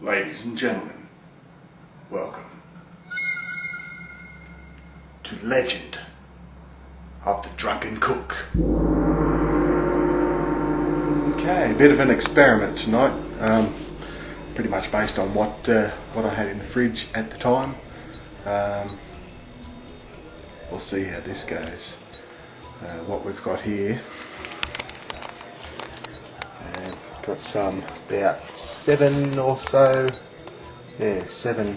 Ladies and gentlemen, welcome to Legend of the Drunken Cook. Okay, a bit of an experiment tonight, pretty much based on what I had in the fridge at the time. We'll see how this goes. What we've got here, got some about 7 or so, seven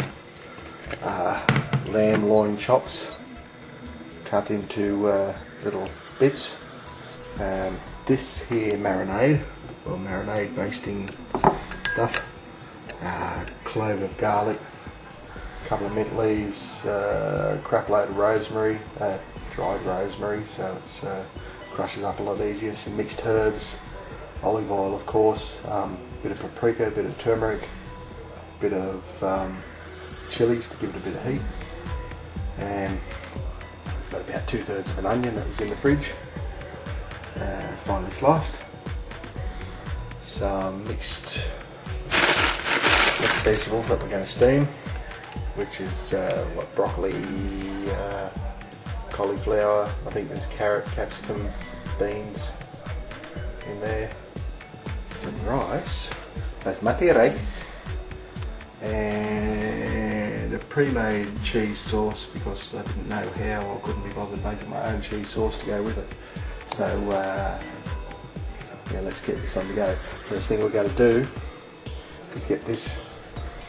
lamb loin chops cut into little bits. This here marinade, or marinade basting stuff, clove of garlic, a couple of mint leaves, crap load of rosemary, dried rosemary, so it's crushes up a lot easier, some mixed herbs, olive oil of course, bit of paprika, a bit of turmeric, bit of chilies to give it a bit of heat, and we've got about 2/3 of an onion that was in the fridge, finely sliced, some mixed vegetables that we're going to steam, which is broccoli, cauliflower, I think there's carrot, capsicum, beans in there, some rice, basmati rice, and a pre-made cheese sauce because I didn't know how, I couldn't be bothered making my own cheese sauce to go with it. So yeah, let's get this on the go. First thing we're going to do is get this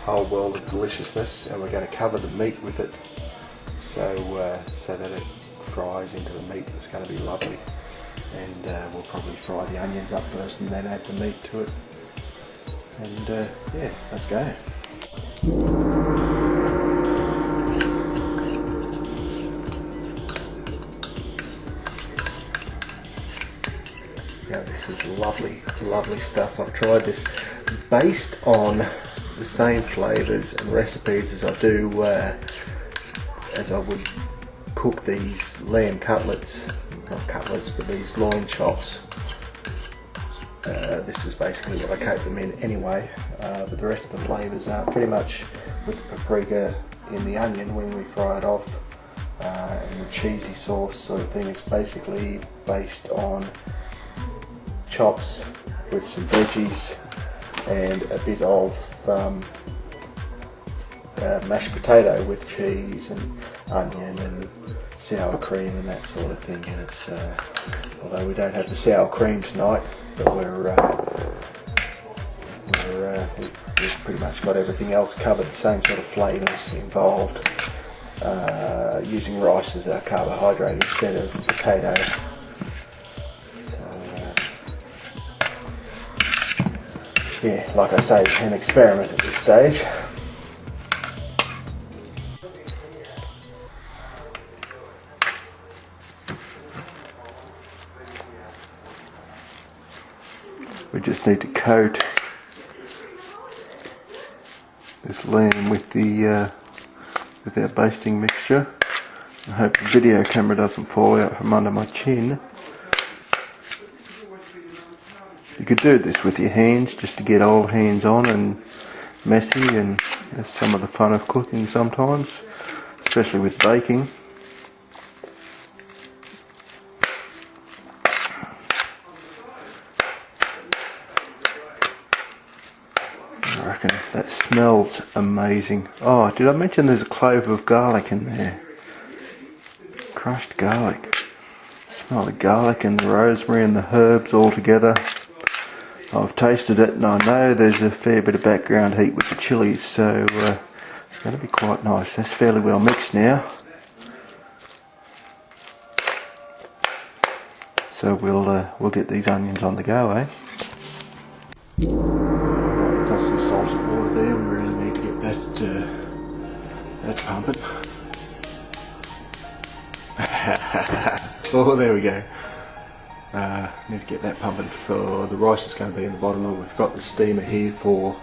whole world of deliciousness, and we're going to cover the meat with it, so that it fries into the meat. It's going to be lovely. And we'll probably fry the onions up first and then add the meat to it. And yeah, let's go. Now this is lovely, lovely stuff. I've tried this based on the same flavours and recipes as I do, as I would cook these lamb cutlets. Not cutlets, but these loin chops. This is basically what I coat them in anyway, but the rest of the flavours are pretty much with the paprika in the onion when we fry it off, and the cheesy sauce sort of thing is basically based on chops with some veggies and a bit of mashed potato with cheese and onion and sour cream and that sort of thing. And it's although we don't have the sour cream tonight, but we've pretty much got everything else covered, the same sort of flavours involved, using rice as our carbohydrate instead of potato. So yeah, like I say, it's an experiment at this stage. We just need to coat this lamb with our basting mixture. I hope the video camera doesn't fall out from under my chin. You could do this with your hands just to get all hands on and messy, and that's some of the fun of cooking sometimes, especially with baking. That smells amazing. Oh, did I mention there's a clove of garlic in there? Crushed garlic. Smell the garlic and the rosemary and the herbs all together. I've tasted it and I know there's a fair bit of background heat with the chilies, so it's going to be quite nice. That's fairly well mixed now. So we'll get these onions on the go, eh? Alright, got some salted water there. We really need to get that pumping. Oh, there we go. Need to get that pumping for the rice that's going to be in the bottom, and we've got the steamer here for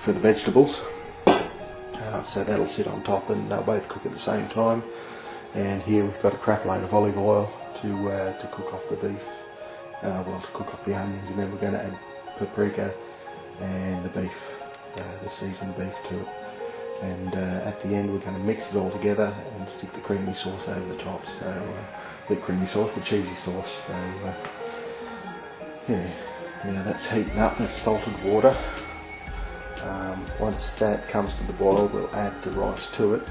the vegetables. So that'll sit on top and they'll both cook at the same time. And here we've got a crap load of olive oil to cook off the beef, to cook off the onions, and then we're going to add paprika and the beef, the the seasoned beef to it. And at the end we're going to mix it all together and stick the creamy sauce over the top. So the creamy sauce, the cheesy sauce. So yeah, that's heating up. That's salted water. Once that comes to the boil, we'll add the rice to it.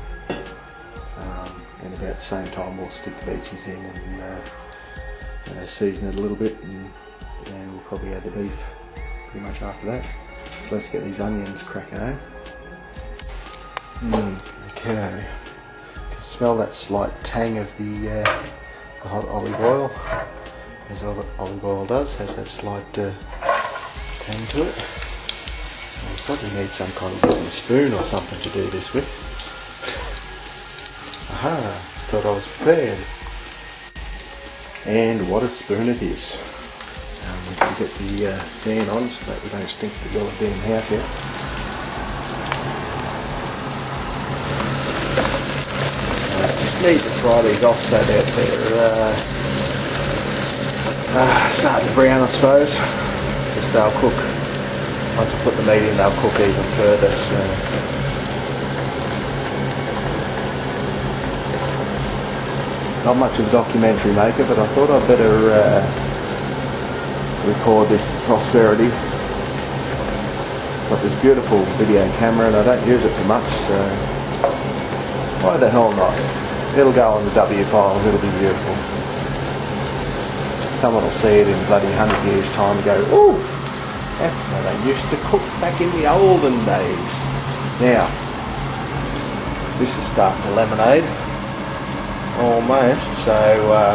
And about the same time we'll stick the veggies in and season it a little bit, and we'll probably add the beef pretty much after that. So let's get these onions cracking out. Okay, you can smell that slight tang of the hot olive oil, as olive oil does, has that slight tang to it. We probably need some kind of wooden spoon or something to do this with. Aha, thought I was prepared. And what a spoon it is. We can get the fan on so that we don't stink the goddamn house out. Just need to fry these off so that they're starting to brown, I suppose. Just they'll cook. Once I put the meat in, they'll cook even further. So. Not much of a documentary maker, but I thought I'd better record this for prosperity. Got this beautiful video camera and I don't use it for much, so why the hell not? It'll go on the W files, it'll be beautiful. Someone will see it in bloody 100 years time and go, ooh, that's how they used to cook back in the olden days. Now, this is starting to lemonade. Almost, so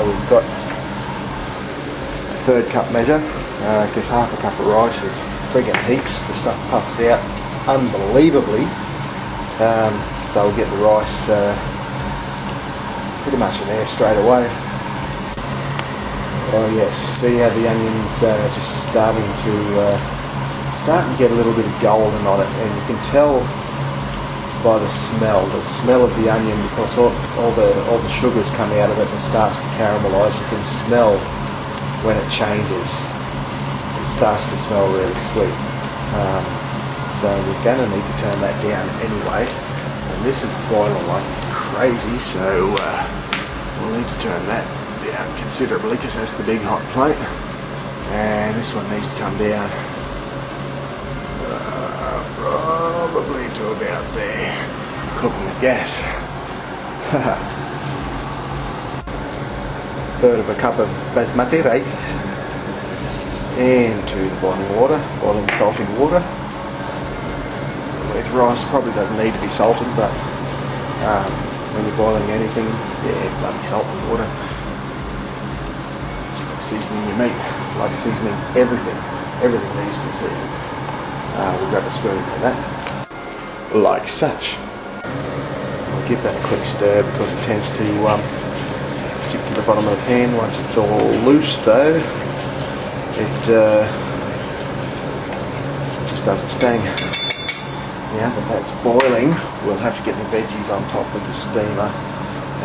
we've got a third cup measure, just half a cup of rice. There's friggin' heaps, the stuff puffs out unbelievably, so we'll get the rice pretty much in there straight away. Oh yes, see how the onions just starting to get a little bit of golden on it, and you can tell by the smell of the onion, because all the sugars come out of it and starts to caramelise. You can smell when it changes. It starts to smell really sweet. So we're going to need to turn that down anyway. And this is boiling like crazy, so we'll need to turn that down considerably because that's the big hot plate. And this one needs to come down. Probably to about there. Cooking the gas. Third of a cup of basmati rice into the boiling salted water. The rice probably doesn't need to be salted, but when you're boiling anything, yeah, bloody salt and water. Just like seasoning your meat, like seasoning everything. Everything needs to be seasoned. We'll grab a spoon for that, like such. I'll give that a quick stir because it tends to stick to the bottom of the pan. Once it's all loose though, it just doesn't sting. Now that that's boiling, we'll have to get the veggies on top of the steamer,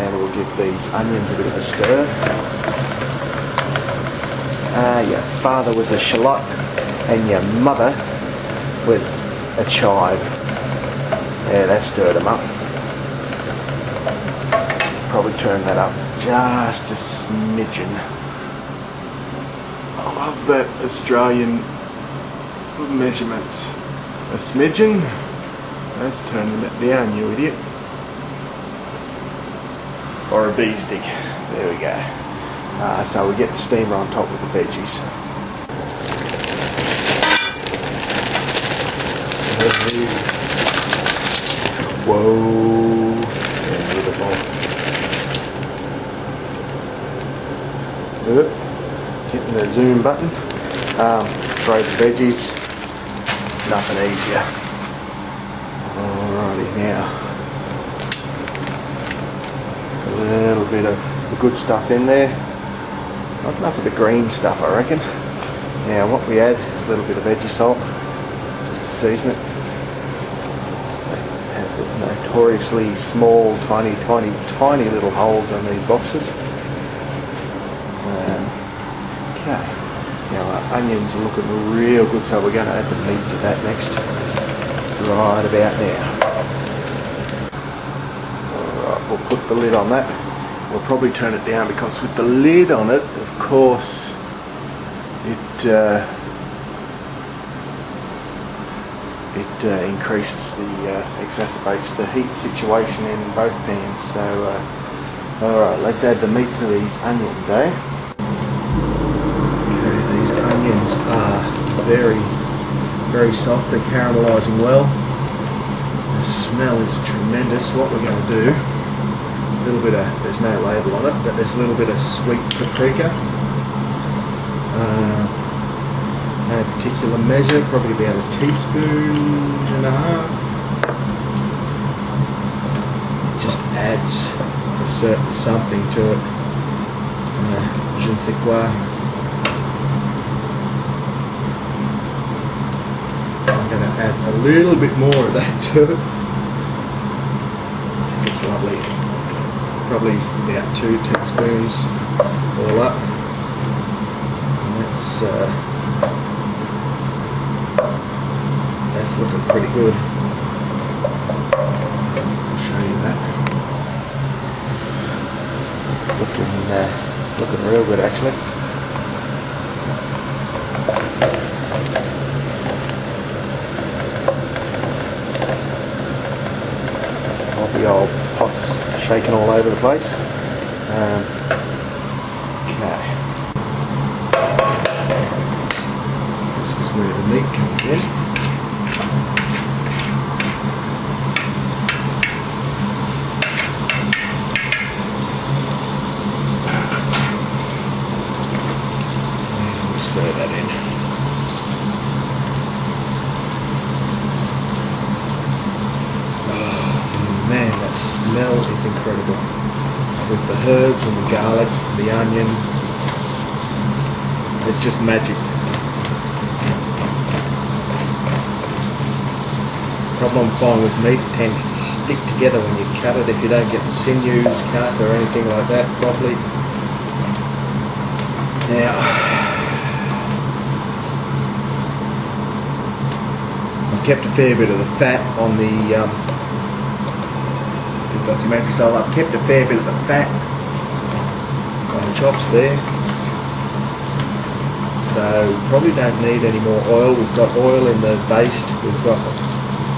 and we'll give these onions a bit of a stir. Your father was a shallot and your mother with a chive. Yeah, that stirred them up. Probably turn that up just a smidgen. I love that Australian measurements. A smidgen? That's turning it down, you idiot. Or a bee stick. There we go. So we get the steamer on top with the veggies. Whoa. Yeah, a little bit more. Hitting the zoom button. Throw the veggies. Nothing easier. Alrighty, now. A little bit of the good stuff in there. Not enough of the green stuff, I reckon. Now what we add is a little bit of veggie salt, just to season it. Notoriously small, tiny little holes on these boxes. Okay, now our onions are looking real good, so we're going to add the meat to that next. right about now. Alright, we'll put the lid on that. We'll probably turn it down because with the lid on it, of course, it increases exacerbates the heat situation in both pans. So, alright, let's add the meat to these onions, eh? Okay, these onions are very soft, they're caramelising well. The smell is tremendous. What we're going to do, a little bit of, there's no label on it, but there's a little bit of sweet paprika. No particular measure, probably about a teaspoon and a half. Just adds a certain something to it. Je ne sais quoi. I'm going to add a little bit more of that to it. It's lovely. Probably about 2 teaspoons all up. And that's looking pretty good. I'll show you that. Looking real good actually. All the old pots shaking all over the place. Okay. This is where the meat comes in. Throw that in. Oh man, that smell is incredible. With the herbs and the garlic, the onion, it's just magic. The problem I find with meat, it tends to stick together when you cut it if you don't get the sinews cut or anything like that properly. Now, kept a fair bit of the fat on the documentary, so I've kept a fair bit of the fat on the chops there. So probably don't need any more oil. We've got oil in the baste. We've got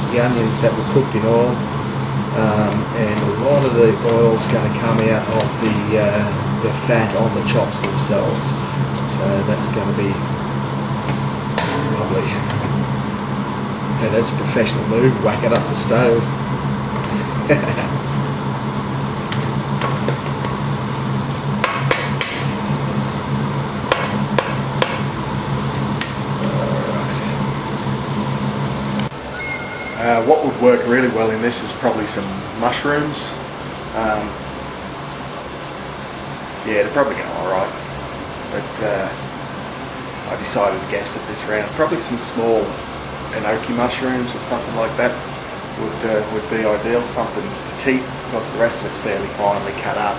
the onions that were cooked in oil, and a lot of the oil's going to come out of the fat on the chops themselves. So that's going to be lovely. Yeah, that's a professional move, whack it up the stove. What would work really well in this is probably some mushrooms. Yeah, they're probably going alright, but I decided against it this round. Probably some small enoki mushrooms or something like that would be ideal. Something petite, because the rest of it's fairly finely cut up.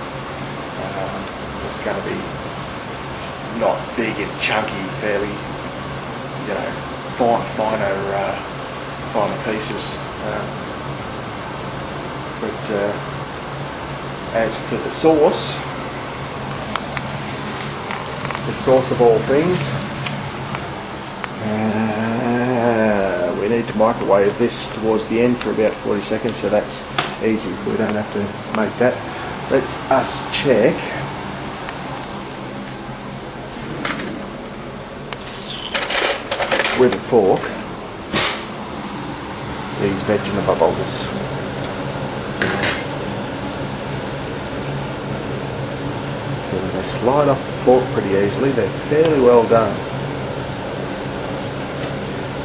It's going to be not big and chunky, fairly, you know, finer pieces. But as to the sauce of all things, we need to microwave this towards the end for about 40 seconds, so that's easy. We don't have to make that. Let's us check. With a fork, these vegetables. So they slide off the fork pretty easily. They're fairly well done.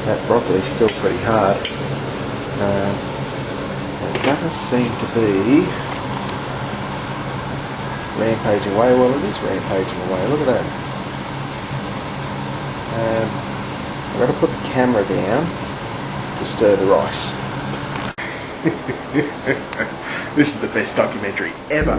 That broccoli's still pretty hard. It doesn't seem to be rampaging away. Well, it is rampaging away. Look at that. I've got to put the camera down to stir the rice. This is the best documentary ever.